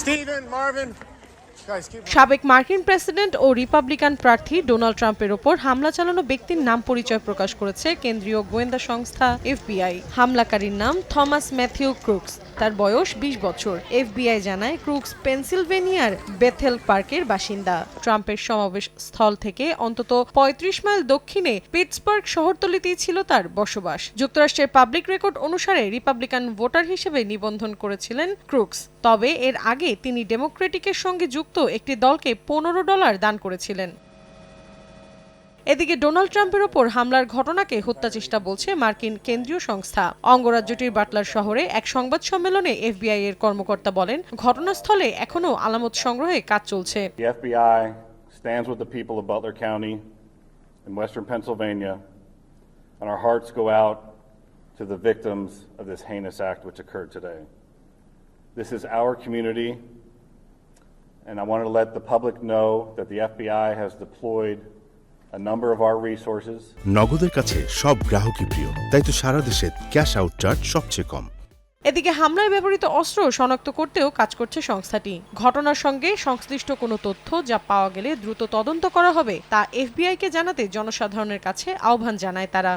Stephen, Marvin. সাবেক মার্কিন president ও Republican প্রার্থী ডোনাল্ড ট্রাম্পের ওপর হামলা চালানো ব্যক্তির নাম পরিচয় প্রকাশ করেছে কেন্দ্রীয় গোয়েন্দা সংস্থা এফবিআই। হামলাকারীর নাম থমাস ম্যাথিউ ক্রুকস। তার বয়স ২০ বছর। এফবিআই জানায় ক্রুকস পেনসিলভেনিয়ার বেথেল পার্কের বাসিন্দা। ট্রাম্পের সমাবেশ স্থল থেকে অন্তত ৩৫ মাইল দক্ষিণে পিটসবার্গ শহরতলিতেই ছিল তার বসবাস। যুক্তরাষ্ট্রের পাবলিক রেকর্ড অনুসারে রিপাবলিকান ভোটার হিসেবে নিবন্ধন করেছিলেন ক্রুকস। তবে এর আগে তিনি ডেমোক্রেটিকের সঙ্গে যুক্ত একটি দলকে $১৫ দান করেছিলেন। এদিকে ডোনাল্ড ট্রাম্পের ওপর হামলার ঘটনাকে হত্যাচেষ্টা বলছে মার্কিন কেন্দ্রীয় সংস্থা। অঙ্গরাজ্যটির বাটলার শহরে এক সংবাদ সম্মেলনে এফবিআই এর কর্মকর্তা বলেন, ঘটনাস্থলে এখনও আলামত সংগ্রহে কাজ চলছে। The FBI stands with the people of Butler County in western Pennsylvania, and our hearts go out to the victims of this heinous act which occurred today. This is our community, and I want to let the public know that the FBI has deployed a number of our resources. নগদের কাছে সব গ্রাহকই প্রিয়, তাই তো সারা দেশে cash out charge সবচেয়ে কম। এদিকে হামলায় ব্যবহৃত অস্ত্র শনাক্ত করতেও কাজ করছে সংস্থাটি। ঘটনার সঙ্গে সংশ্লিষ্ট কোনো তথ্য যা পাওয়া গেলে দ্রুত তদন্ত করা হবে তা এফবিআইকে জানাতে জনসাধারণের কাছে আহ্বান জানায় তারা।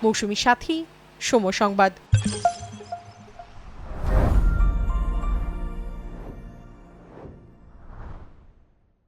মৌসুমী সাথী, সময় সংবাদ।